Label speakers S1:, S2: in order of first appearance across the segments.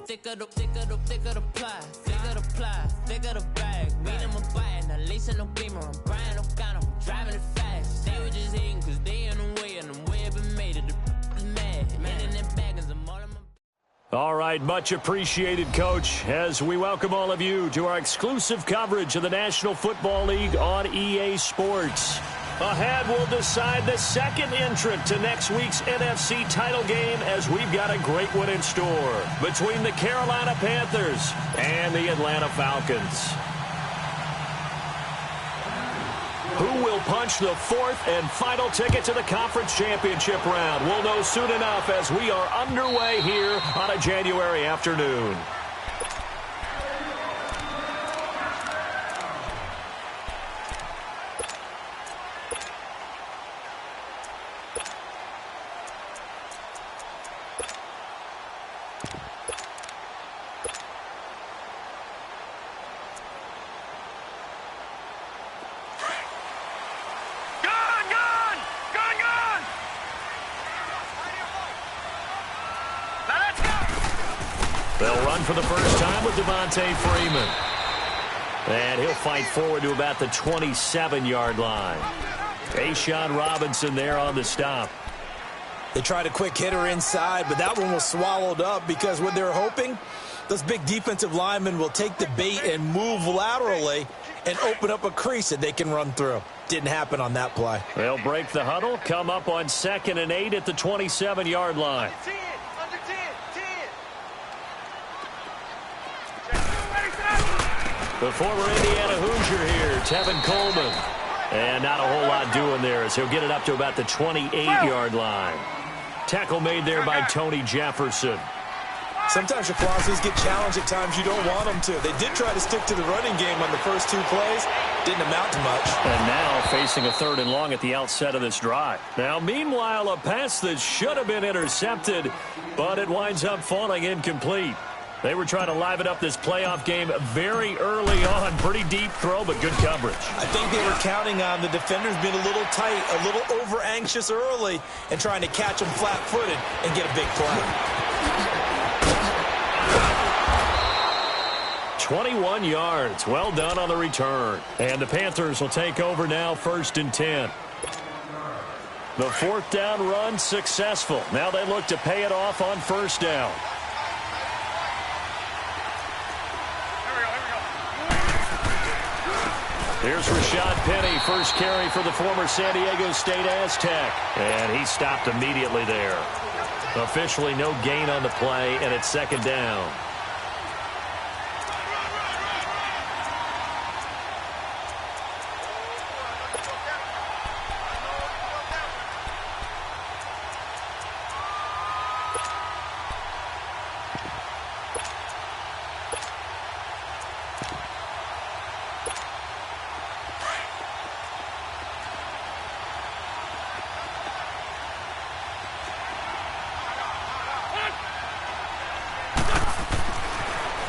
S1: thicker the pie, thicker the bag. Beat them a bite, now lacing no beamer. I'm Brian O'Connor, I'm driving it fast. They were just hating cause they in the way, and the way I've been made it, the is mad. Man in them baggins, I'm all in my...
S2: All right, much appreciated, Coach, as we welcome all of you to our exclusive coverage of the National Football League on EA Sports. Ahead, we'll decide the second entrant to next week's NFC title game as we've got a great one in store between the Carolina Panthers and the Atlanta Falcons. Who will punch the fourth and final ticket to the conference championship round? We'll know soon enough as we are underway here on a January afternoon. They'll run for the first time with Devontae Freeman. And he'll fight forward to about the 27-yard line. A'Shawn Robinson there on the stop.
S3: They tried a quick hitter inside, but that one was swallowed up because what they're hoping, those big defensive linemen will take the bait and move laterally and open up a crease that they can run through. Didn't happen on that play.
S2: They'll break the huddle, come up on 2nd and 8 at the 27-yard line. The former Indiana Hoosier here, Tevin Coleman. And not a whole lot doing there as he'll get it up to about the 28-yard line. Tackle made there by Tony Jefferson.
S3: Sometimes your crosses get challenged at times you don't want them to. They did try to stick to the running game on the first 2 plays. Didn't amount to much.
S2: And now facing a 3rd and long at the outset of this drive. Now, meanwhile, a pass that should have been intercepted, but it winds up falling incomplete. They were trying to liven up this playoff game very early on. Pretty deep throw, but good coverage.
S3: I think they were counting on the defenders being a little tight, a little over-anxious early, and trying to catch them flat-footed and get a big play.
S2: 21 yards. Well done on the return. And the Panthers will take over now, 1st and 10. The 4th down run successful. Now they look to pay it off on 1st down. Here's Rashad Penny, first carry for the former San Diego State Aztec. And he stopped immediately there. Officially no gain on the play, and it's 2nd down.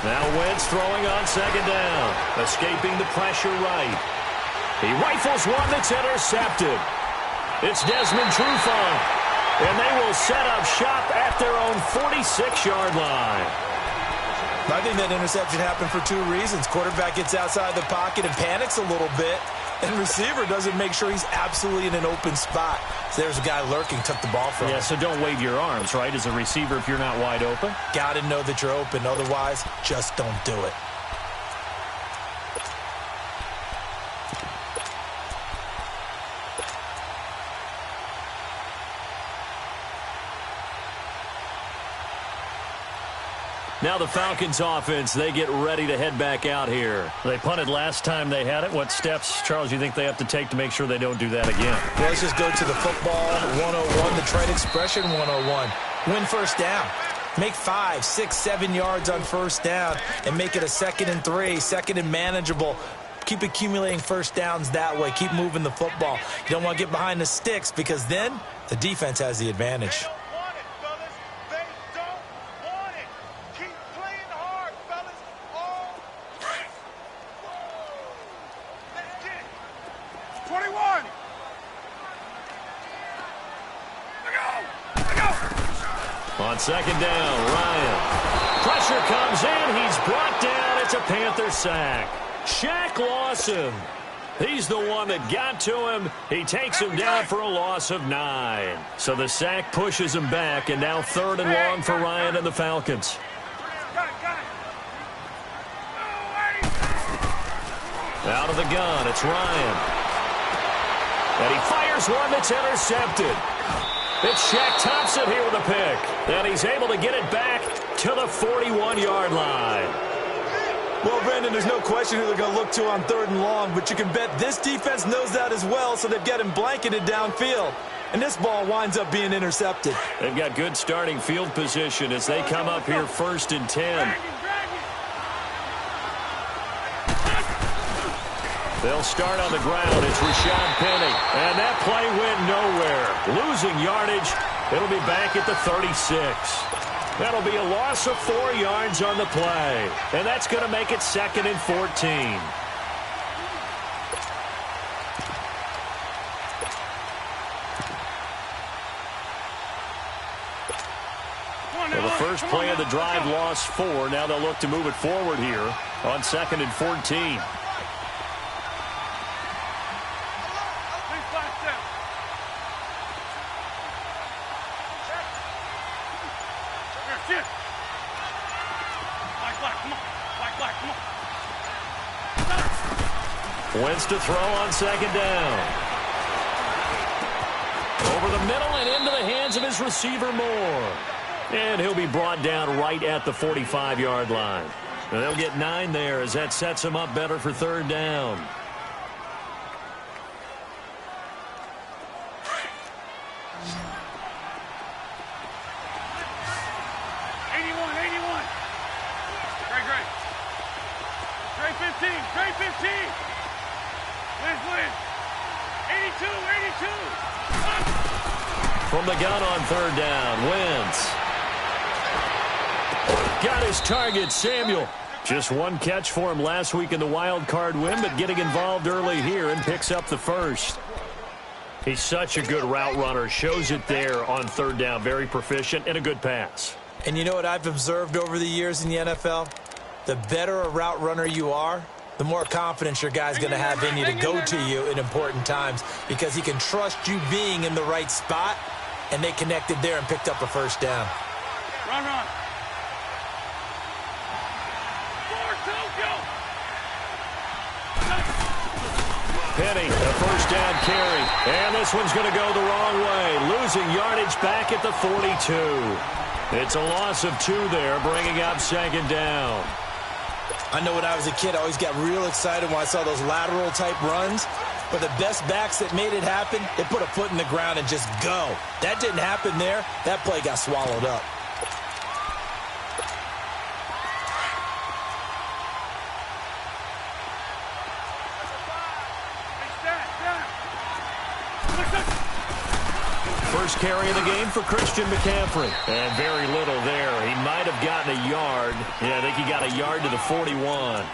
S2: Now Wentz throwing on 2nd down. Escaping the pressure right. He rifles one that's intercepted. It's Desmond Trufant. And they will set up shop at their own 46-yard line.
S3: I think that interception happened for 2 reasons. Quarterback gets outside the pocket and panics a little bit. And receiver doesn't make sure he's absolutely in an open spot. So there's a guy lurking, took the ball from him.
S2: Yeah, so don't wave your arms, right, as a receiver if you're not wide open.
S3: Got to know that you're open. Otherwise, just don't do it.
S2: Now the Falcons offense, they get ready to head back out here. They punted last time they had it. What steps, Charles, you think they have to take to make sure they don't do that again?
S3: Well, let's just go to the football 101, the trade expression 101. Win 1st down. Make 5, 6, 7 yards on 1st down and make it a 2nd and 3, 2nd and manageable. Keep accumulating 1st downs that way. Keep moving the football. You don't want to get behind the sticks because then the defense has the advantage.
S2: On 2nd down, Ryan. Pressure comes in. He's brought down. It's a Panther sack. Shaq Lawson. He's the one that got to him. He takes him down for a loss of 9. So the sack pushes him back, and now 3rd and long for Ryan and the Falcons. Out of the gun, it's Ryan. And he fires one that's intercepted. It's Shaq Thompson here with a pick. And he's able to get it back to the 41-yard line.
S3: Well, Brandon, there's no question who they're going to look to on 3rd and long, but you can bet this defense knows that as well, so they've got him blanketed downfield. And this ball winds up being intercepted.
S2: They've got good starting field position as they come up here 1st and 10. They'll start on the ground. It's Rashad Penny. And that play went nowhere. Losing yardage. It'll be back at the 36. That'll be a loss of 4 yards on the play. And that's going to make it 2nd and 14. Well, the first play of the drive lost 4. Now they'll look to move it forward here on 2nd and 14. Wentz to throw on 2nd down. Over the middle and into the hands of his receiver Moore. And he'll be brought down right at the 45-yard line. And they'll get 9 there as that sets him up better for 3rd down. From the gun on 3rd down, Wentz. Got his target, Samuel. Just one catch for him last week in the wild card win, but getting involved early here and picks up the first. He's such a good route runner. Shows it there on 3rd down. Very proficient and a good pass.
S3: And you know what I've observed over the years in the NFL? The better a route runner you are, the more confidence your guy's going to have in you to go to you in important times because he can trust you being in the right spot, and they connected there and picked up a 1st down.
S4: Run.
S2: Penny, a 1st down carry. And this one's going to go the wrong way. Losing yardage back at the 42. It's a loss of 2 there, bringing up 2nd down.
S3: I know when I was a kid, I always got real excited when I saw those lateral-type runs. But the best backs that made it happen, they put a foot in the ground and just go. That didn't happen there. That play got swallowed up.
S2: First carry of the game for Christian McCaffrey. And very little there. He might have gotten a yard. Yeah, I think he got a yard to the 41.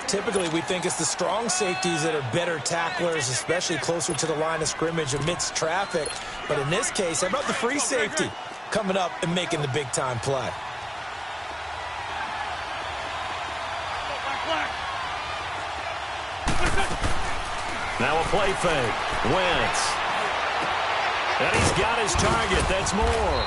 S3: Typically, we think it's the strong safeties that are better tacklers, especially closer to the line of scrimmage amidst traffic. But in this case, how about the free safety coming up and making the big-time play?
S2: Now a play fake. Wentz. And he's got his target. That's Moore.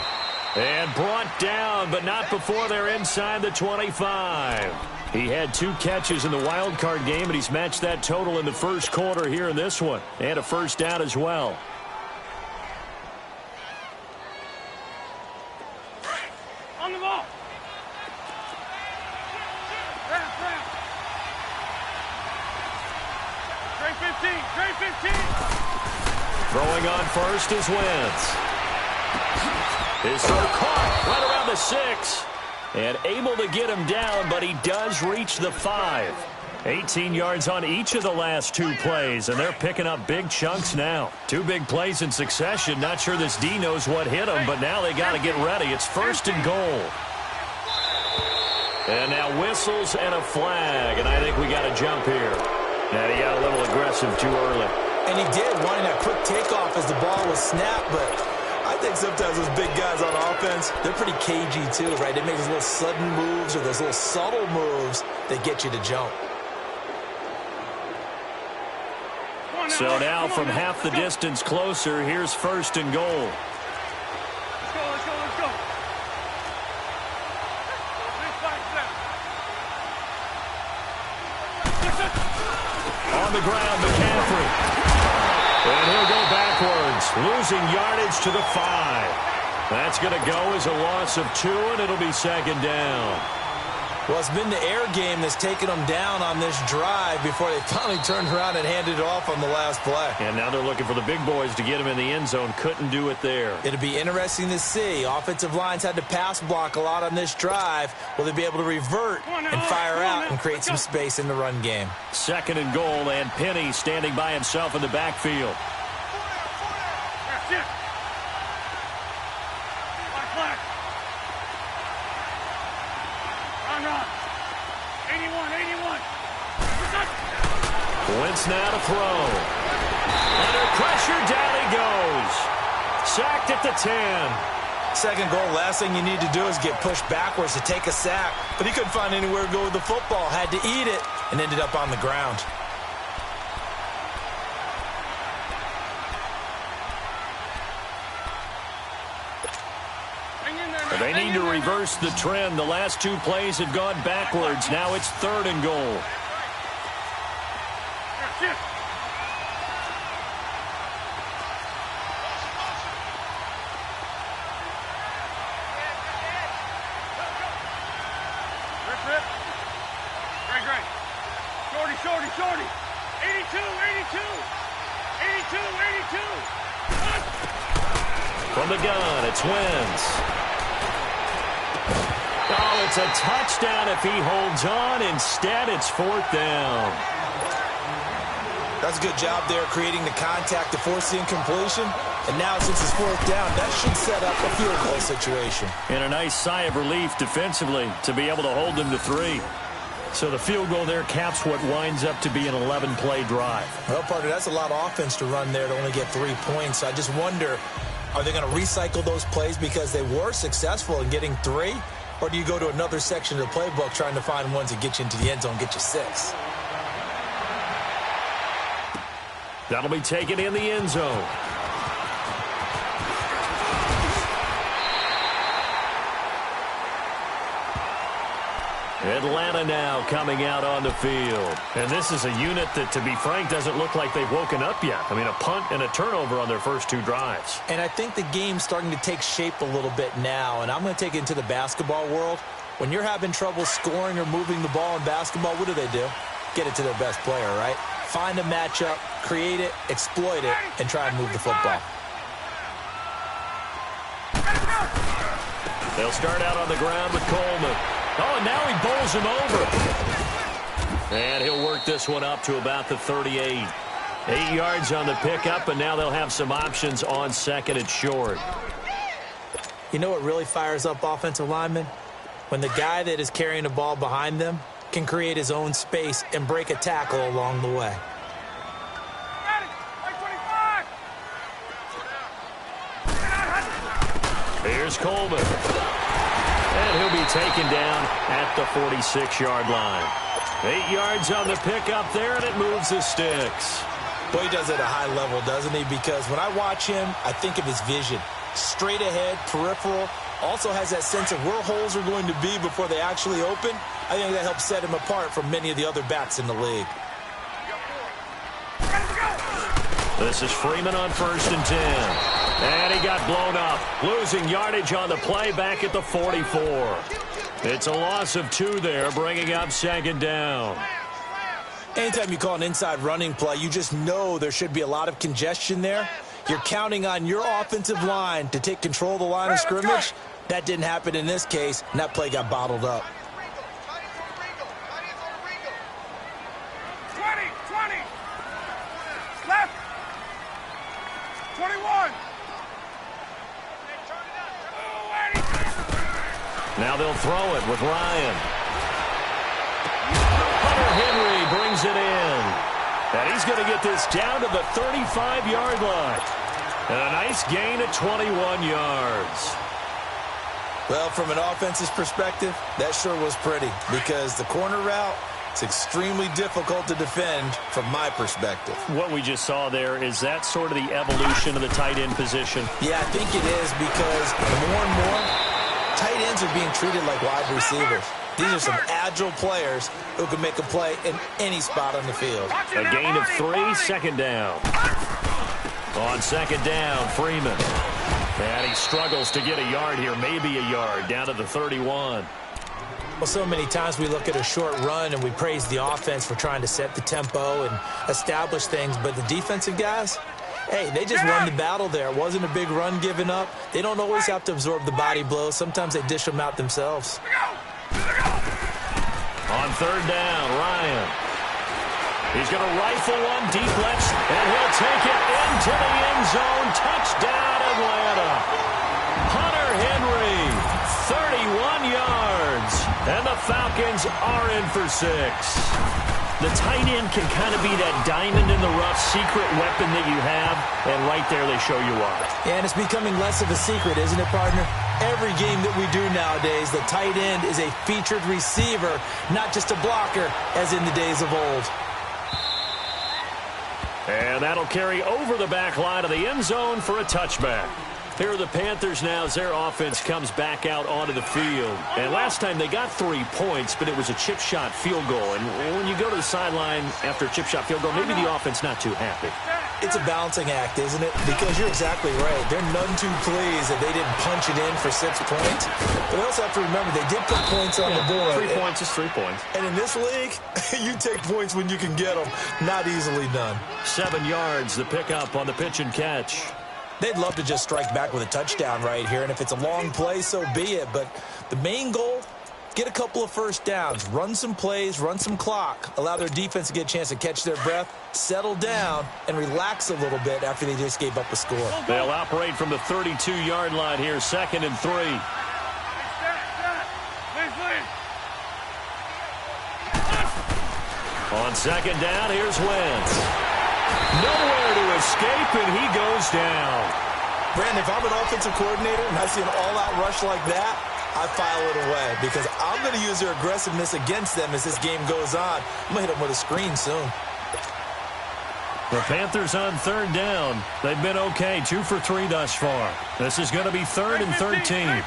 S2: And brought down, but not before they're inside the 25. He had 2 catches in the wild card game, and he's matched that total in the first quarter here in this one. And a 1st down as well.
S4: On the ball. Trey 15.
S2: Throwing on first is Wentz. His throw caught right around the 6. And able to get him down, but he does reach the 5. 18 yards on each of the last 2 plays, and they're picking up big chunks now. 2 big plays in succession. Not sure this D knows what hit him, but now they got to get ready. It's 1st and goal. And now whistles and a flag, and I think we got a jump here. And he got a little aggressive too early.
S3: And he did, wanting that quick takeoff as the ball was snapped, but I I think sometimes those big guys on offense, they're pretty cagey too, right? They make those little sudden moves or those little subtle moves that get you to jump.
S2: So now from half the distance closer, here's 1st and goal.
S4: Let's go, let's go, let's go.
S2: On the ground, McCaffrey. And he'll go backwards, losing yardage to the 5. That's going to go as a loss of 2, and it'll be 2nd down.
S3: Well, it's been the air game that's taken them down on this drive before they finally turned around and handed it off on the last play.
S2: And now they're looking for the big boys to get him in the end zone. Couldn't do it there.
S3: It'll be interesting to see. Offensive lines had to pass block a lot on this drive. Will they be able to revert and fire out and create some space in the run game?
S2: 2nd and goal, and Penny standing by himself in the backfield. Wentz now to throw. Under pressure, down he goes. Sacked at the 10.
S3: 2nd goal, last thing you need to do is get pushed backwards to take a sack. But he couldn't find anywhere to go with the football. Had to eat it and ended up on the ground.
S2: They need to reverse the trend. The last 2 plays have gone backwards. Now it's 3rd and goal.
S4: Shorty. 82.
S2: From the gun, it's Wentz. Oh, it's a touchdown if he holds on. Instead, it's 4th down.
S3: That's a good job there creating the contact to force the incompletion. And now since it's 4th down, that should set up a field goal situation.
S2: And a nice sigh of relief defensively to be able to hold them to 3. So the field goal there caps what winds up to be an 11-play drive.
S3: Well, partner, that's a lot of offense to run there to only get 3 points. I just wonder, are they going to recycle those plays because they were successful in getting 3? Or do you go to another section of the playbook trying to find ones that get you into the end zone, get you 6?
S2: That'll be taken in the end zone. Atlanta now coming out on the field. And this is a unit that, to be frank, doesn't look like they've woken up yet. I mean, a punt and a turnover on their first 2 drives.
S3: And I think the game's starting to take shape a little bit now. And I'm going to take it into the basketball world. When you're having trouble scoring or moving the ball in basketball, what do? Get it to their best player, right? Find a matchup, create it, exploit it, and try and move the football.
S2: They'll start out on the ground with Coleman. Oh, and now he bowls him over. And he'll work this one up to about the 38. 8 yards on the pickup, and now they'll have some options on 2nd and short.
S3: You know what really fires up offensive linemen? When the guy that is carrying the ball behind them can create his own space and break a tackle along the way.
S2: Here's Coleman. And he'll be taken down at the 46-yard line. 8 yards on the pickup there, and it moves the sticks.
S3: Boy, he does it at a high level, doesn't he? Because when I watch him, I think of his vision. Straight ahead, peripheral. Also has that sense of where holes are going to be before they actually open. I think that helps set him apart from many of the other backs in the league.
S2: This is Freeman on 1st and 10. And he got blown up, losing yardage on the play back at the 44. It's a loss of 2 there, bringing up 2nd down.
S3: Anytime you call an inside running play, you just know there should be a lot of congestion there. You're counting on your offensive line to take control of the line of scrimmage. That didn't happen in this case, and that play got bottled up.
S4: 20. Left. 21.
S2: Now they'll throw it with Ryan. Hunter Henry brings it in. And he's going to get this down to the 35-yard line. And a nice gain of 21 yards.
S3: Well, from an offense's perspective, that sure was pretty because the corner route is extremely difficult to defend from my perspective.
S2: What we just saw there, is that sort of the evolution of the tight end position?
S3: Yeah, I think it is because more and more tight ends are being treated like wide receivers. These are some agile players who can make a play in any spot on the field.
S2: A gain of 3, second down. On second down, Freeman. And he struggles to get a yard here, maybe a yard, down to the 31.
S3: Well, so many times we look at a short run and we praise the offense for trying to set the tempo and establish things, but the defensive guys, hey, they just won the battle there. It wasn't a big run given up. They don't always have to absorb the body blows. Sometimes they dish them out themselves.
S2: On third down, Ryan. He's going to rifle one deep left, and he'll take it into the end zone. Touchdown, Atlanta. Hunter Henry, 31 yards, and the Falcons are in for 6. The tight end can kind of be that diamond in the rough secret weapon that you have, and right there they show you why.
S3: And it's becoming less of a secret, isn't it, partner? Every game that we do nowadays, the tight end is a featured receiver, not just a blocker, as in the days of old.
S2: And that'll carry over the back line of the end zone for a touchback. Here are the Panthers now as their offense comes back out onto the field. And last time they got 3 points, but it was a chip shot field goal. And when you go to the sideline after a chip shot field goal, maybe the offense not too happy.
S3: It's a balancing act, isn't it? Because you're exactly right. They're none too pleased that they didn't punch it in for 6 points. But they also have to remember they did put points on the board.
S2: 3 points is 3 points.
S3: And in this league, you take points when you can get them. Not easily done.
S2: 7 yards, the pickup on the pitch and catch.
S3: They'd love to just strike back with a touchdown right here, and if it's a long play, so be it. But the main goal, get a couple of first downs, run some plays, run some clock, allow their defense to get a chance to catch their breath, settle down, and relax a little bit after they just gave up a score.
S2: They'll operate from the 32-yard line here, 2nd and 3. On second down, here's Wentz. Nowhere to escape, and he goes down.
S3: Brandon, if I'm an offensive coordinator and I see an all-out rush like that, I file it away because I'm going to use their aggressiveness against them as this game goes on. I'm going to hit them with a screen soon.
S2: The Panthers on third down. They've been okay, 2 for 3 thus far. This is going to be 3rd and 13.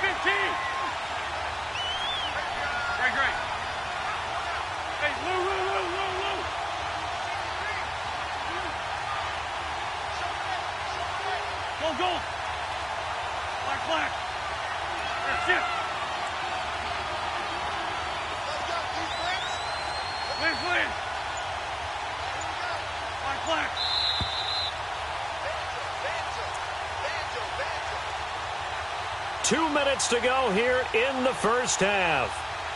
S2: Two minutes to go here in the first half.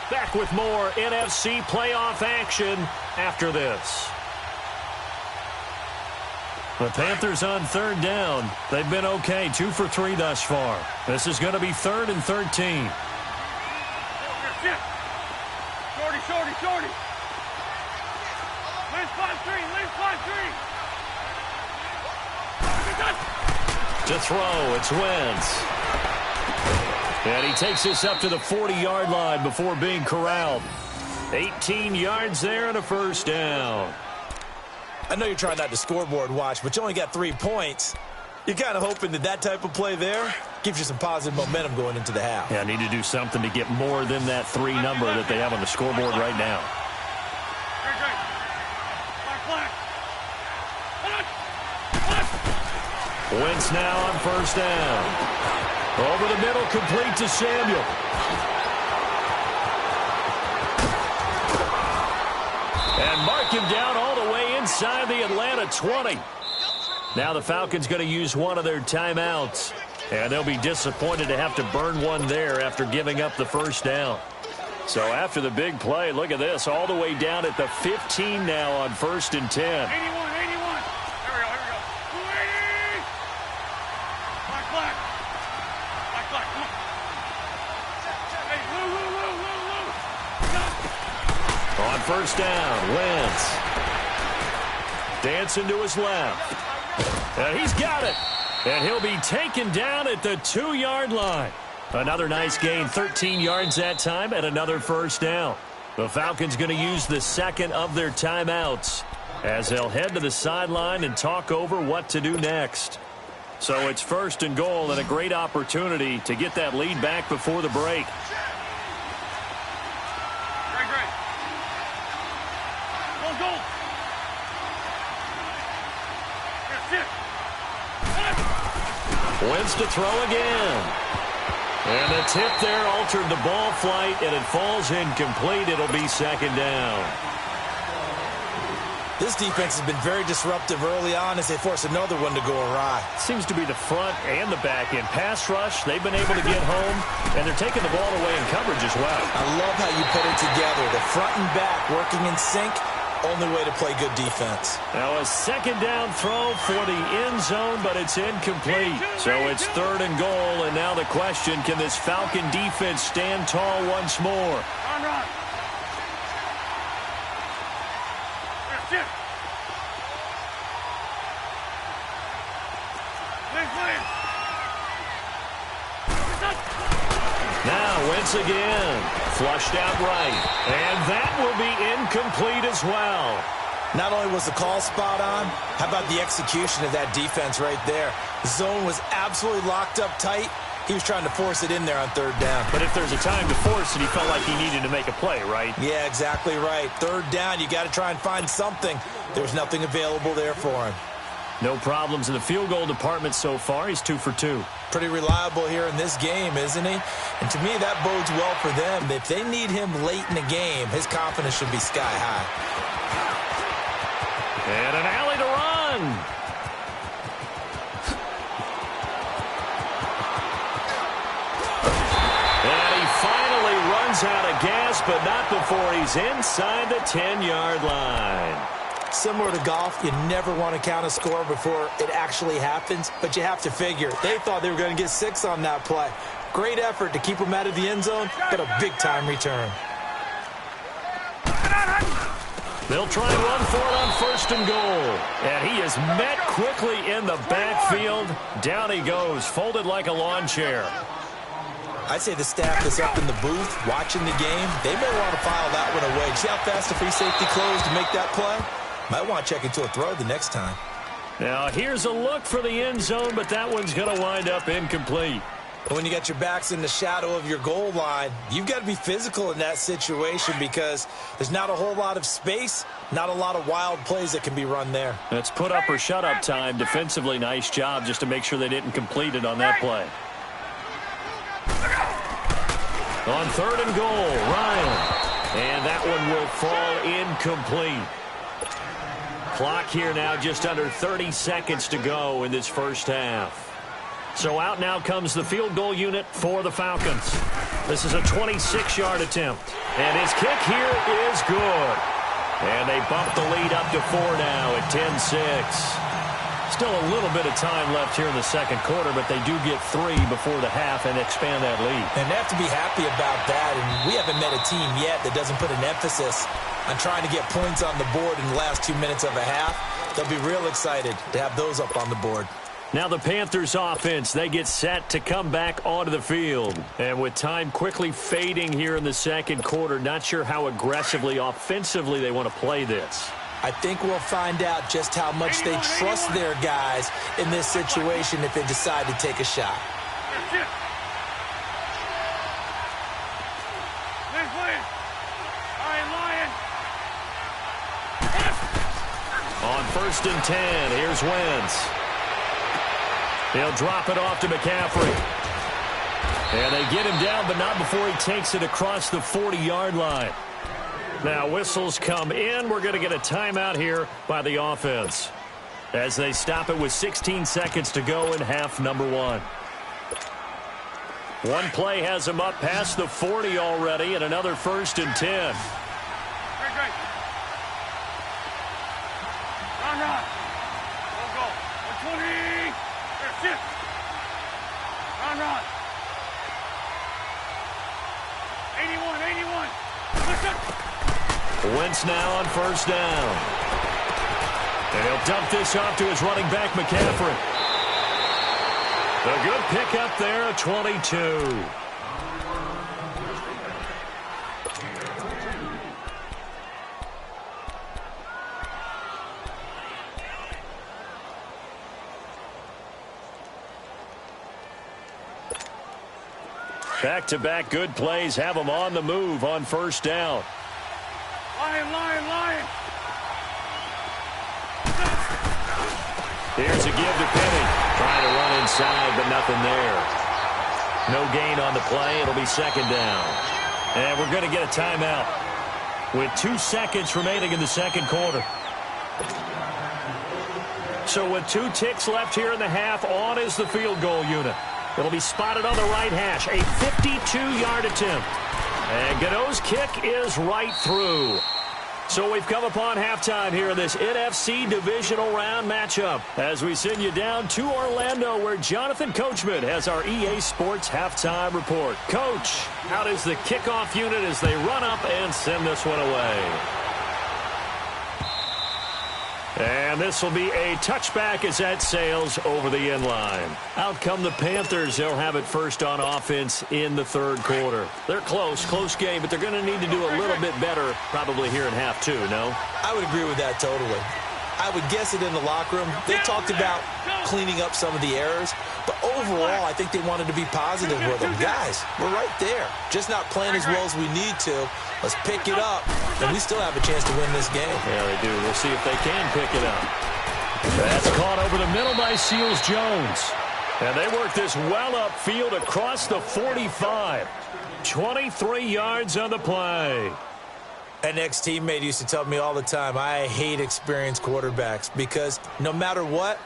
S2: Back with more NFC playoff action after this. The Panthers on third down. They've been okay, 2 for 3 thus far. This is going to be 3rd and 13.
S4: Shorty. Lynch 5-3.
S2: To throw, it's Wentz. And he takes this up to the 40-yard line before being corralled. 18 yards there and a first down.
S3: I know you're trying not to scoreboard watch, but you only got 3 points. You're kind of hoping that that type of play there gives you some positive momentum going into the half.
S2: Yeah, need to do something to get more than that 3 number that they have on the scoreboard right now. Wentz now on first down. Over the middle, complete to Samuel. And mark him down all the way inside the Atlanta 20. Now the Falcons going to use one of their timeouts. And they'll be disappointed to have to burn one there after giving up the first down. So after the big play, look at this, all the way down at the 15 now on 1st and 10.
S4: 81. Here we go. 280. Black. Come on. Hey, Lou.
S2: On first down, Wentz. Dancing to his left. And he's got it. And he'll be taken down at the 2-yard line. Another nice gain, 13 yards that time, and another first down. The Falcons going to use the second of their timeouts as they'll head to the sideline and talk over what to do next. So it's first and goal and a great opportunity to get that lead back before the break.
S4: Great. Go.
S2: Wentz to throw again. And the tip there altered the ball flight, and it falls incomplete. It'll be second down.
S3: This defense has been very disruptive early on as they force another one to go awry.
S2: Seems to be the front and the back end. Pass rush, they've been able to get home, and they're taking the ball away in coverage as well.
S3: I love how you put it together. The front and back working in sync. Only way to play good defense.
S2: Now a second down throw for the end zone, but it's incomplete. So it's third and goal, and now the question, can this Falcon defense stand tall once more?
S4: Run.
S2: Now Wentz again. Flushed out right. And that will be incomplete as well.
S3: Not only was the call spot on, how about the execution of that defense right there? The zone was absolutely locked up tight. He was trying to force it in there on third down.
S2: But if there's a time to force it, he felt like he needed to make a play, right?
S3: Yeah, exactly right. Third down, you got to try and find something. There was nothing available there for him.
S2: No problems in the field goal department so far. He's 2 for 2.
S3: Pretty reliable here in this game, isn't he? And to me, that bodes well for them. If they need him late in the game, his confidence should be sky high.
S2: And an alley to run. And he finally runs out of gas, but not before he's inside the 10-yard line.
S3: Similar to golf, you never want to count a score before it actually happens, but you have to figure. They thought they were going to get 6 on that play. Great effort to keep them out of the end zone, but a big-time return.
S2: They'll try and run for it on first and goal. And he is met quickly in the backfield. Down he goes, folded like a lawn chair.
S3: I'd say the staff that's up in the booth watching the game, they may want to file that one away. See how fast the free safety closed to make that play? Might want to check into a throw the next time.
S2: Now here's a look for the end zone, but that one's going to wind up incomplete.
S3: When you got your backs in the shadow of your goal line, you've got to be physical in that situation because there's not a whole lot of space, not a lot of wild plays that can be run there.
S2: It's put up or shut up time. Defensively, nice job just to make sure they didn't complete it on that play. On third and goal, Ryan. And that one will fall incomplete. Clock here now just under 30 seconds to go in this first half. So out now comes the field goal unit for the Falcons. This is a 26-yard attempt. And his kick here is good. And they bump the lead up to 4 now at 10-6. Still a little bit of time left here in the second quarter, but they do get 3 before the half and expand that lead.
S3: And they have to be happy about that. And we haven't met a team yet that doesn't put an emphasis on trying to get points on the board in the last 2 minutes of a half. They'll be real excited to have those up on the board.
S2: Now the Panthers offense, they get set to come back onto the field. And with time quickly fading here in the second quarter, not sure how aggressively, offensively they want to play this.
S3: I think we'll find out just how much they trust their guys in this situation if they decide to take a shot.
S2: On first and 10, here's Wentz. He'll drop it off to McCaffrey. And they get him down, but not before he takes it across the 40-yard line. Now whistles come in. We're going to get a timeout here by the offense as they stop it with 16 seconds to go in half number 1. One play has him up past the 40 already, and another first and 10.
S4: Great. Run. Go. 120. There, shift. Run. 81. Listen.
S2: Wentz now on first down. And he'll dump this off to his running back, McCaffrey. A good pickup there, 22. Back-to-back good plays have them on the move on first down.
S4: Lion, lion, lion.
S2: Here's a give to Penny. Trying to run inside, but nothing there. No gain on the play. It'll be second down. And we're going to get a timeout with 2 seconds remaining in the second quarter. So with 2 ticks left here in the half, on is the field goal unit. It'll be spotted on the right hash. A 52-yard attempt. And Godot's kick is right through. So we've come upon halftime here in this NFC divisional round matchup as we send you down to Orlando where Jonathan Coachman has our EA Sports halftime report. Coach, how does the kickoff unit as they run up and send this one away? And this will be a touchback as that sails over the end line. Out come the Panthers. They'll have it first on offense in the third quarter. They're close game, but they're going to need to do a little bit better probably here in half 2, no?
S3: I would agree with that totally. I would guess it in the locker room. They talked about cleaning up some of the errors, but overall I think they wanted to be positive with them. Guys, we're right there. Just not playing as well as we need to. Let's pick it up, and we still have a chance to win this game.
S2: Yeah, they do. We'll see if they can pick it up. That's caught over the middle by Seals-Jones. And they work this well upfield across the 45. 23 yards on the play.
S3: An ex-teammate used to tell me all the time, I hate experienced quarterbacks because no matter what,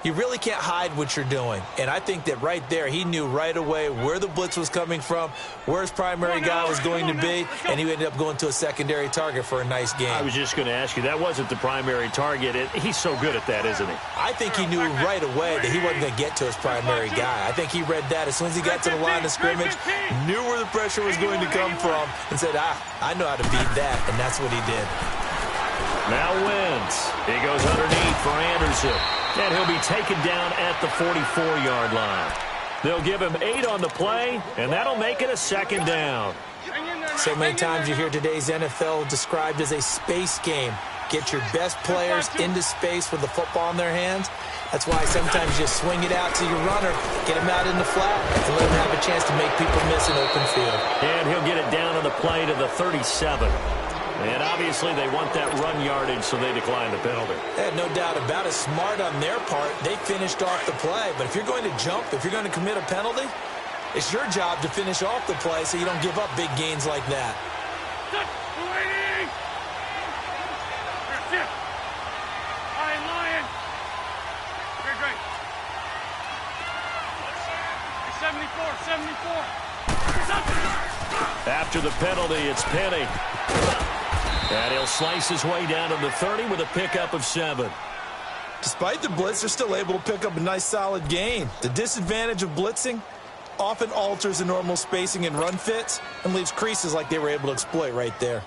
S3: you really can't hide what you're doing. And I think that right there, he knew right away where the blitz was coming from, where his primary guy was going to be, and he ended up going to a secondary target for a nice game.
S2: I was just going to ask you, that wasn't the primary target. He's so good at that, isn't he?
S3: I think he knew right away that he wasn't going to get to his primary guy. I think he read that as soon as he got to the line of scrimmage, knew where the pressure was going to come from, and said, I know how to beat that, and that's what he did.
S2: Now Wentz. He goes underneath for Anderson. And he'll be taken down at the 44-yard line. They'll give him 8 on the play, and that'll make it a second down.
S3: So many times you hear today's NFL described as a space game. Get your best players into space with the football in their hands. That's why sometimes you swing it out to your runner, get him out in the flat, and let him have a chance to make people miss an open field.
S2: And he'll get it down on the play to the 37. And obviously they want that run yardage, so they decline the penalty.
S3: No doubt about it. Smart on their part. They finished off the play. But if you're going to jump, if you're going to commit a penalty, it's your job to finish off the play so you don't give up big gains like that.
S4: Lion. Great. 74.
S2: After the penalty, it's Penny. And he'll slice his way down to the 30 with a pickup of 7.
S3: Despite the blitz, they're still able to pick up a nice solid gain. The disadvantage of blitzing often alters the normal spacing and run fits and leaves creases like they were able to exploit right there.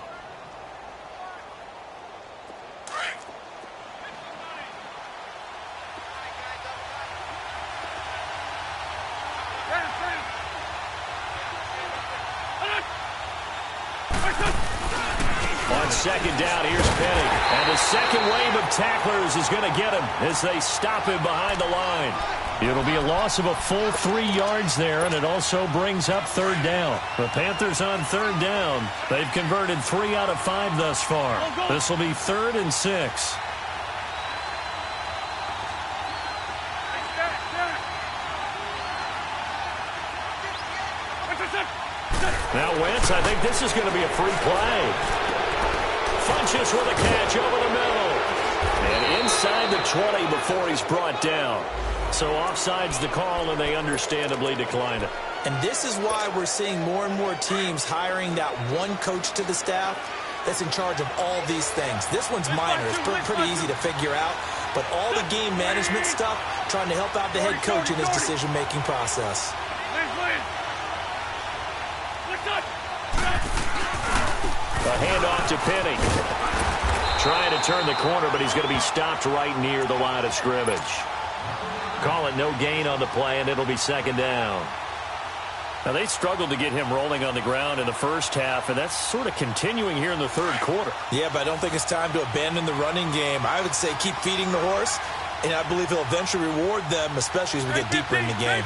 S2: Second down, here's Penny. And the second wave of tacklers is going to get him as they stop him behind the line. It'll be a loss of a full 3 yards there, and it also brings up third down. The Panthers on third down. They've converted 3 out of 5 thus far. This will be 3rd and 6. Now Wentz, I think this is going to be a free play. Funches with a catch over the middle. And inside the 20 before he's brought down. So offside's the call, and they understandably decline it.
S3: And this is why we're seeing more and more teams hiring that one coach to the staff that's in charge of all these things. This one's minor. It's pretty easy to figure out. But all the game management stuff, trying to help out the head coach in his decision-making process.
S2: A handoff to Penny. Trying to turn the corner, but he's going to be stopped right near the line of scrimmage. call it no gain on the play, and it'll be second down. Now, they struggled to get him rolling on the ground in the first half, and that's sort of continuing here in the third quarter.
S3: Yeah, but I don't think it's time to abandon the running game. I would say keep feeding the horse, and I believe he'll eventually reward them, especially as we get deeper in the game.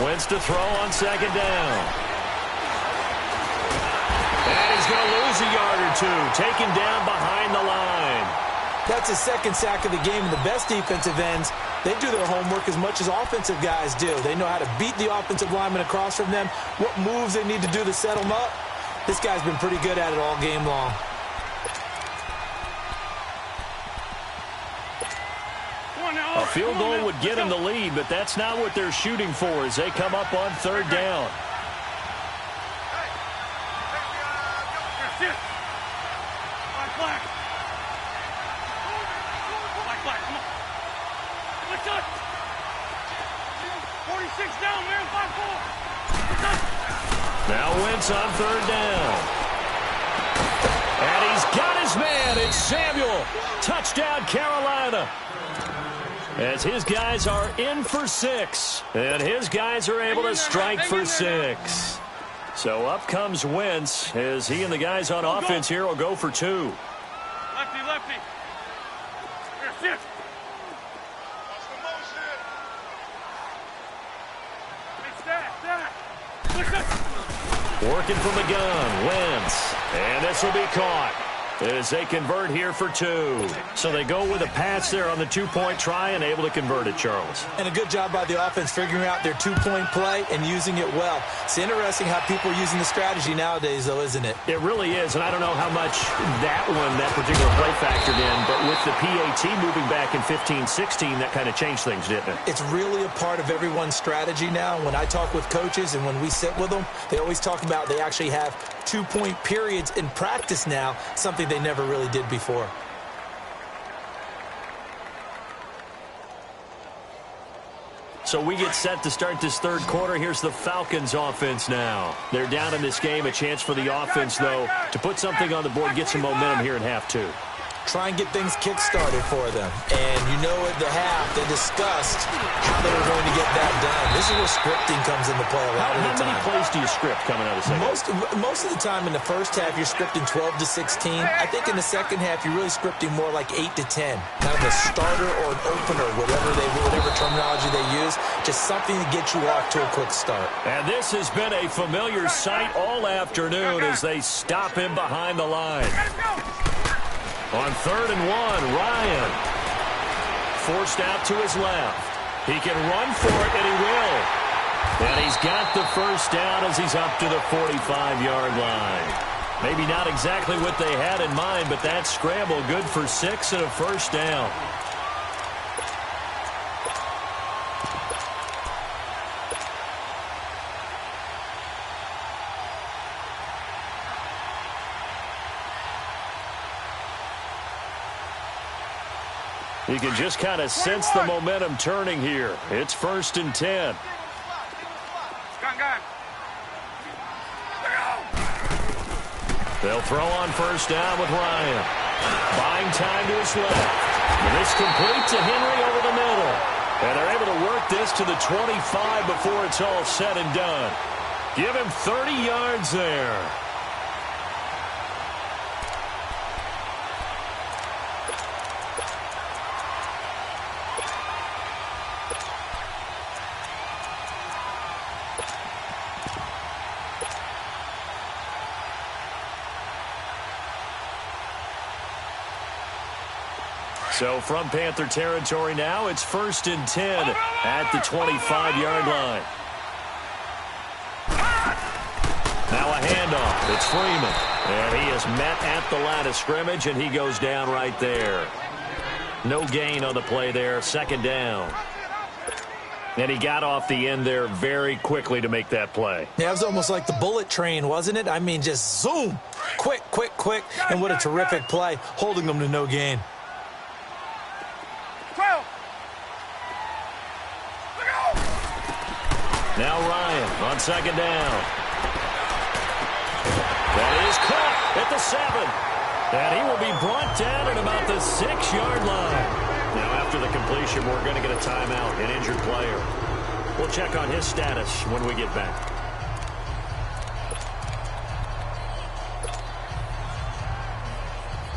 S2: Wentz to throw on second down. And he's going to lose a yard or two, taken down behind the line.
S3: That's his second sack of the game, and the best defensive ends, they do their homework as much as offensive guys do. They know how to beat the offensive lineman across from them, what moves they need to do to set them up. This guy's been pretty good at it all game long.
S2: A field goal would get them the lead, but that's not what they're shooting for as they come up on third down.
S4: Black, come on. What's up? 46 down, man. 5-4.
S2: Now Wentz on third down. And he's got his man. It's Samuel. Touchdown, Carolina. As his guys are in for 6. And his guys are able to strike for 6. So up comes Wentz as he and the guys on offense here will go for 2.
S4: Lefty. Here, sit.
S2: Working from the gun, Wentz. And this will be caught as they convert here for 2. So they go with a pass there on the 2-point try and able to convert it, Charles.
S3: And a good job by the offense figuring out their 2-point play and using it well. It's interesting how people are using the strategy nowadays, though, isn't it?
S2: It really is, and I don't know how much that particular play factored in, but with the PAT moving back in 15-16, that kind of changed things, didn't it?
S3: It's really a part of everyone's strategy now. When I talk with coaches and when we sit with them, they always talk about they actually have 2-point periods in practice now, something they never really did before.
S2: So we get set to start this third quarter. Here's the Falcons offense now. They're down in this game. A chance for the offense, though, to put something on the board, get some momentum here in half 2.
S3: Try and get things kick-started for them. And you know at the half, they discussed how they were going to get that done. This is where scripting comes into play a lot of the time.
S2: How many plays do you script coming out of the second?
S3: Most of the time in the first half, you're scripting 12 to 16. I think in the second half, you're really scripting more like 8 to 10. Kind of a starter or an opener, whatever terminology they use, just something to get you off to a quick start.
S2: And this has been a familiar sight all afternoon as they stop him behind the line. On 3rd and 1, Ryan forced out to his left. He can run for it, and he will. And he's got the first down as he's up to the 45-yard line. Maybe not exactly what they had in mind, but that scramble good for 6 and a first down. You can just kind of sense the momentum turning here. It's 1st and 10. They'll throw on first down with Ryan. Buying time to his left. And it's complete to Henry over the middle. And they're able to work this to the 25 before it's all said and done. Give him 30 yards there. So from Panther territory now, it's 1st and 10 at the 25-yard line. Now a handoff. It's Freeman. And he is met at the line of scrimmage, and he goes down right there. No gain on the play there. 2nd down. And he got off the end there very quickly to make that play.
S3: Yeah, it was almost like the bullet train, wasn't it? I mean, just zoom. Quick. And what a terrific play, holding them to no gain.
S2: Now Ryan on second down. That is caught at the 7. And he will be brought down at about the 6-yard line. Now, after the completion, we're going to get a timeout, an injured player. We'll check on his status when we get back.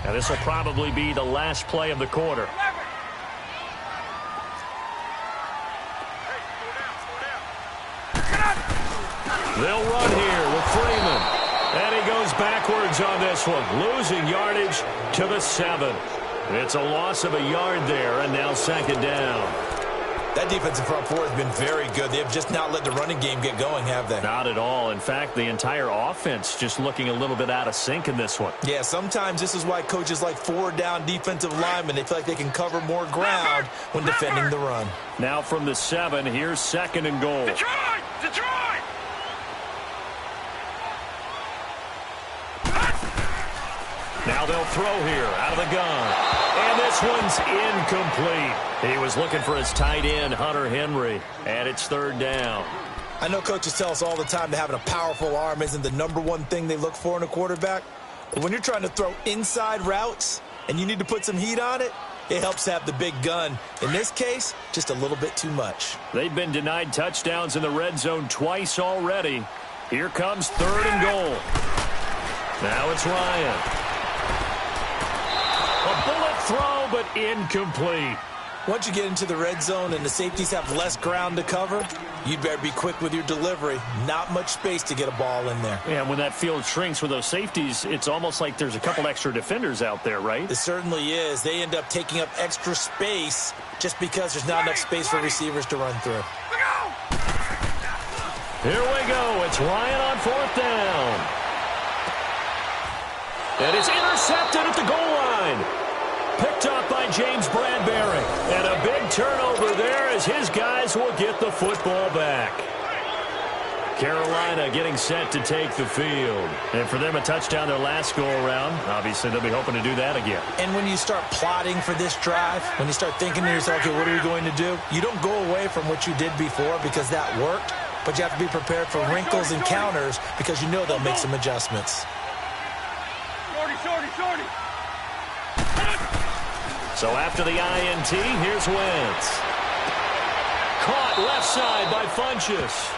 S2: Now, this will probably be the last play of the quarter. They'll run here with Freeman. And he goes backwards on this one, losing yardage to the 7. It's a loss of a yard there, and now second down.
S3: That defensive front four has been very good. They have just not let the running game get going, have they?
S2: Not at all. In fact, the entire offense just looking a little bit out of sync in this one.
S3: Yeah, sometimes this is why coaches like forward-down defensive linemen, they feel like they can cover more ground when defending the run.
S2: Now from the 7, here's second and goal.
S4: Detroit! Detroit!
S2: Now they'll throw here out of the gun. And this one's incomplete. He was looking for his tight end, Hunter Henry, and it's third down.
S3: I know coaches tell us all the time that having a powerful arm isn't the #1 thing they look for in a quarterback. But when you're trying to throw inside routes and you need to put some heat on it, it helps to have the big gun. In this case, just a little bit too much.
S2: They've been denied touchdowns in the red zone twice already. Here comes third and goal. Now it's Ryan. A bullet throw, but incomplete.
S3: Once you get into the red zone and the safeties have less ground to cover, you'd better be quick with your delivery. Not much space to get a ball in there.
S2: Yeah, when that field shrinks with those safeties, it's almost like there's a couple extra defenders out there, right?
S3: It certainly is. They end up taking up extra space just because there's not enough space for receivers to run through.
S2: Here we go. It's Ryan on fourth down. And it's intercepted at the goal line. Picked up by James Bradbury. And a big turnover there as his guys will get the football back. Carolina getting set to take the field. And for them, a touchdown their last go-around. Obviously, they'll be hoping to do that again.
S3: And when you start plotting for this drive, when you start thinking to yourself, okay, what are we going to do? You don't go away from what you did before because that worked. But you have to be prepared for wrinkles and counters because you know they'll make some adjustments.
S4: Shorty.
S2: So after the INT, here's Wentz. Caught left side by Funchess.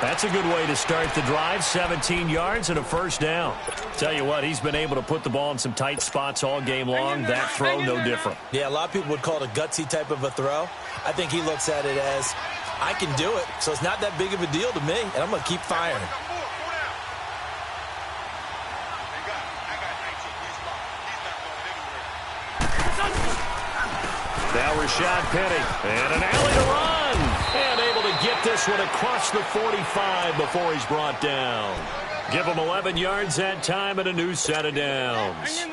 S2: That's a good way to start the drive. 17 yards and a first down. Tell you what, he's been able to put the ball in some tight spots all game long. That throw, no different.
S3: Yeah, a lot of people would call it a gutsy type of a throw. I think he looks at it as, I can do it, so it's not that big of a deal to me, and I'm going to keep firing.
S2: Now Rashad Penny, and an alley to run. And able to get this one across the 45 before he's brought down. Give him 11 yards that time and a new set of downs.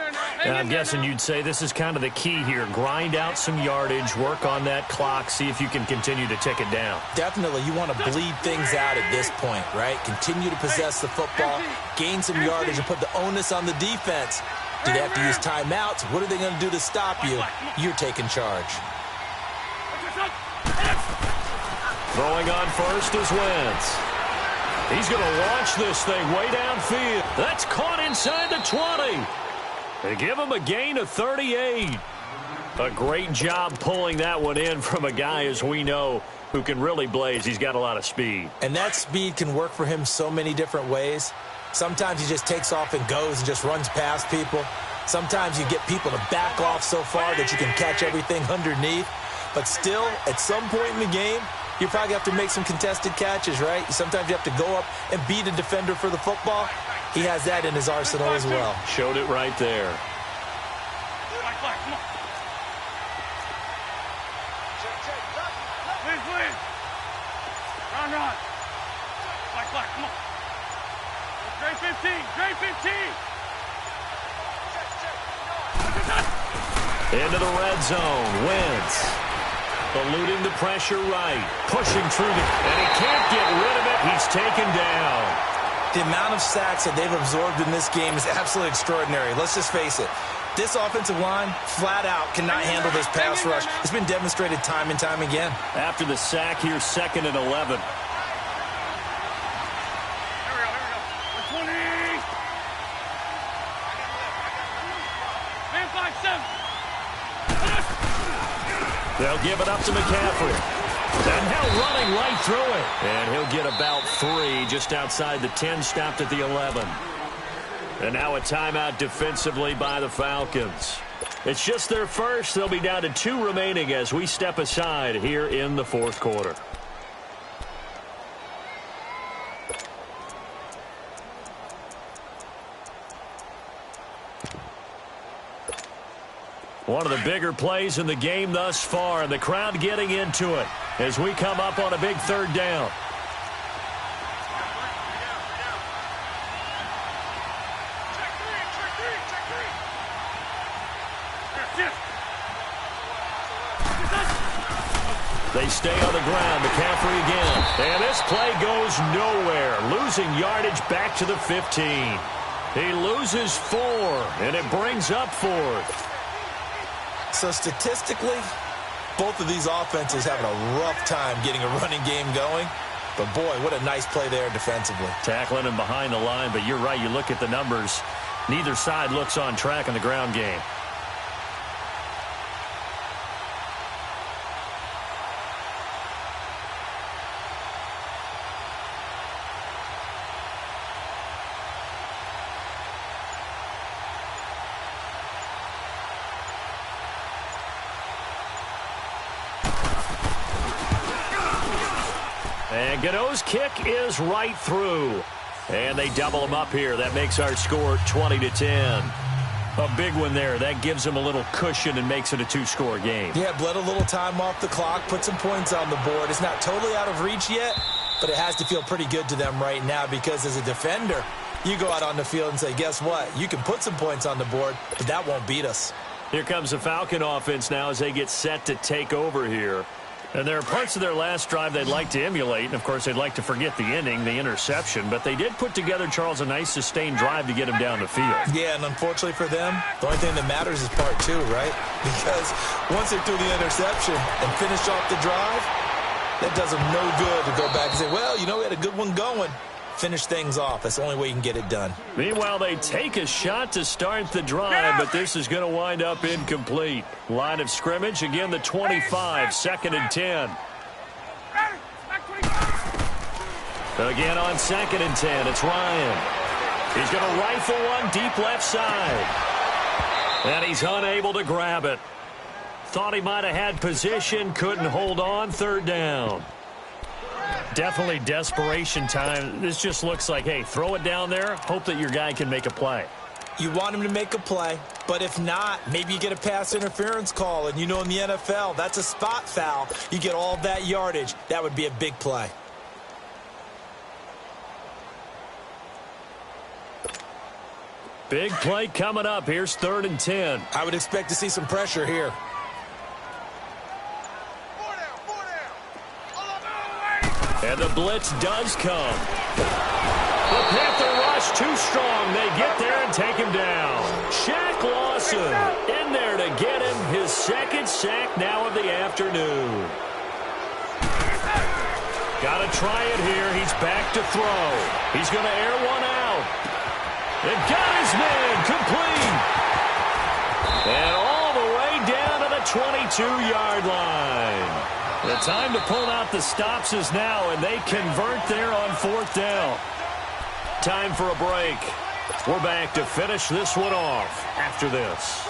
S2: And I'm guessing you'd say this is kind of the key here. Grind out some yardage, work on that clock, see if you can continue to tick it down.
S3: Definitely, you want to bleed things out at this point, right? Continue to possess the football, gain some yardage, and put the onus on the defense. Do they have to use timeouts? What are they going to do to stop you? You're taking charge.
S2: Throwing on first is Wentz. He's going to launch this thing way downfield. That's caught inside the 20. They give him a gain of 38. A great job pulling that one in from a guy, as we know, who can really blaze. He's got a lot of speed.
S3: And that speed can work for him so many different ways. Sometimes he just takes off and goes and just runs past people. Sometimes you get people to back off so far that you can catch everything underneath. But still, at some point in the game, you probably have to make some contested catches, right? Sometimes you have to go up and beat a defender for the football. He has that in his arsenal as well.
S2: Showed it right there.
S4: Please. Run. Black, come on. Gray 15.
S2: Into the red zone. Wentz. Eluding the pressure right. Pushing through and he can't get rid of it. He's taken down.
S3: The amount of sacks that they've absorbed in this game is absolutely extraordinary. Let's just face it. This offensive line, flat out, cannot handle this pass rush. It's been demonstrated time and time again.
S2: After the sack here, 2nd and 11. They'll give it up to McCaffrey. And now running right through it. And he'll get about 3 just outside the 10, stopped at the 11. And now a timeout defensively by the Falcons. It's just their first. They'll be down to 2 remaining as we step aside here in the fourth quarter. One of the bigger plays in the game thus far, and the crowd getting into it as we come up on a big third down. They stay on the ground. McCaffrey again. And this play goes nowhere. Losing yardage back to the 15. He loses 4, and it brings up 4th.
S3: So statistically, both of these offenses having a rough time getting a running game going. But, boy, what a nice play there defensively.
S2: Tackling him behind the line, but you're right. You look at the numbers. Neither side looks on track in the ground game. And Godot's kick is right through. And they double him up here. That makes our score 20-10. A big one there. That gives them a little cushion and makes it a 2-score game.
S3: Yeah, bled a little time off the clock, put some points on the board. It's not totally out of reach yet, but it has to feel pretty good to them right now because as a defender, you go out on the field and say, guess what? You can put some points on the board, but that won't beat us.
S2: Here comes the Falcon offense now as they get set to take over here. And there are parts of their last drive they'd like to emulate. And, of course, they'd like to forget the inning, the interception. But they did put together, Charles, a nice sustained drive to get him down the field. Yeah, and unfortunately for them, the only thing that matters is part 2, right? Because once they threw the interception and finished off the drive, that does them no good to go back and say, well, you know, we had a good one going. Finish things off. That's the only way you can get it done. Meanwhile, they take a shot to start the drive, but this is going to wind up incomplete. Line of scrimmage, again, the 25, 2nd and 10. Again on 2nd and 10, it's Ryan. He's going to rifle one deep left side. And he's unable to grab it. Thought he might have had position, couldn't hold on, 3rd down. Definitely desperation time. This just looks like, hey, throw it down there, hope that your guy can make a play.
S3: You want him to make a play, but if not, maybe you get a pass interference call, and you know in the NFL, that's a spot foul. You get all of that yardage. That would be a big play.
S2: Big play coming up. Here's 3rd and 10.
S3: I would expect to see some pressure here.
S2: And the blitz does come. The Panther rush too strong. They get there and take him down. Shaq Lawson in there to get him his 2nd sack now of the afternoon. Got to try it here. He's back to throw. He's going to air one out. And got his man complete. And all the way down to the 22-yard line. The time to pull out the stops is now, and they convert there on 4th down. Time for a break. We're back to finish this one off after this.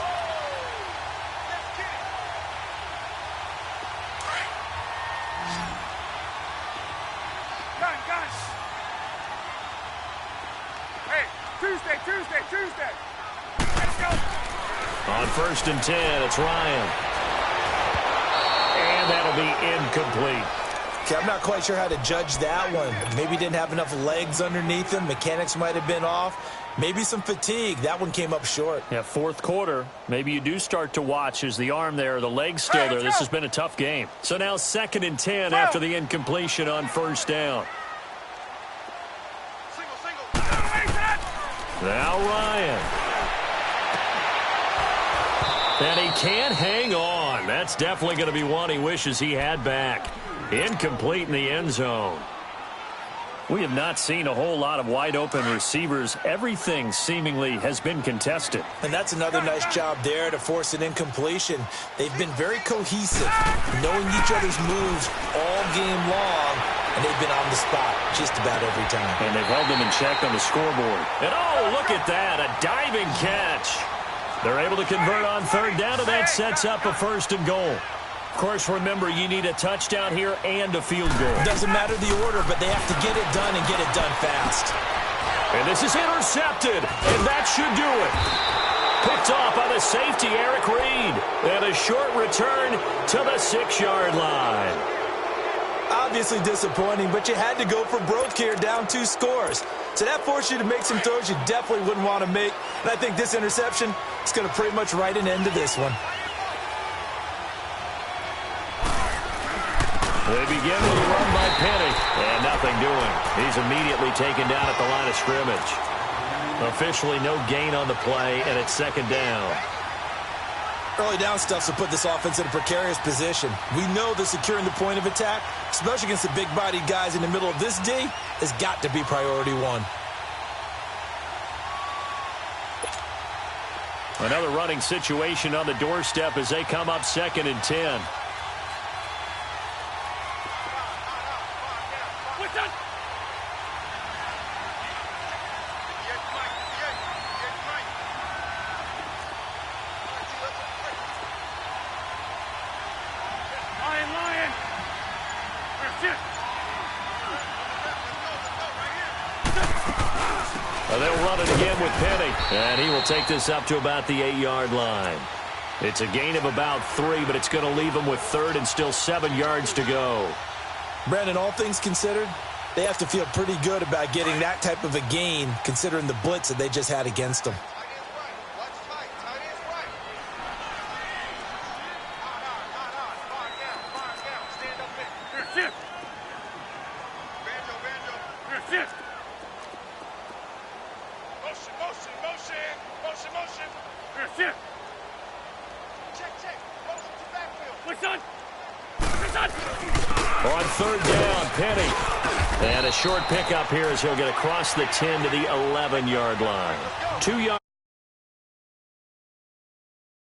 S4: Hey, Tuesday. Let's go.
S2: On 1st and 10, it's Ryan. And that'll be incomplete.
S3: Okay, I'm not quite sure how to judge that one. Maybe didn't have enough legs underneath him. Mechanics might have been off. Maybe some fatigue. That one came up short.
S2: Yeah, 4th quarter. Maybe you do start to watch as the arm there, the leg's still there. This has been a tough game. So now 2nd and 10 after the incompletion on 1st down. Now Ryan. And he can't hang on. That's definitely going to be one he wishes he had back. Incomplete in the end zone. We have not seen a whole lot of wide-open receivers. Everything seemingly has been contested.
S3: And that's another nice job there to force an incompletion. They've been very cohesive, knowing each other's moves all game long, and they've been on the spot just about every time.
S2: And they've held them in check on the scoreboard. And, oh, look at that, a diving catch. They're able to convert on third down, and that sets up a 1st and goal. Of course, remember, you need a touchdown here and a field goal.
S3: Doesn't matter the order, but they have to get it done and get it done fast.
S2: And this is intercepted, and that should do it. Picked off by the safety, Eric Reed. And a short return to the 6-yard line.
S3: Obviously disappointing, but you had to go for broke here, down 2 scores. So that forced you to make some throws you definitely wouldn't want to make. And I think this interception is going to pretty much write an end to this one.
S2: They begin with a run by Penny, and nothing doing. He's immediately taken down at the line of scrimmage. Officially no gain on the play, and it's 2nd down.
S3: Early down stuff will put this offense in a precarious position. We know that securing the point of attack, especially against the big-bodied guys in the middle of this D, has got to be priority 1.
S2: Another running situation on the doorstep as they come up 2nd and 10. They'll run it again with Penny, and he will take this up to about the 8-yard line. It's a gain of about 3, but it's going to leave them with 3rd and still 7 yards to go.
S3: Brandon, all things considered, they have to feel pretty good about getting that type of a gain, considering the blitz that they just had against them.
S2: On 3rd down, Penny. And a short pickup here as he'll get across the 10 to the 11-yard line. 2 yards.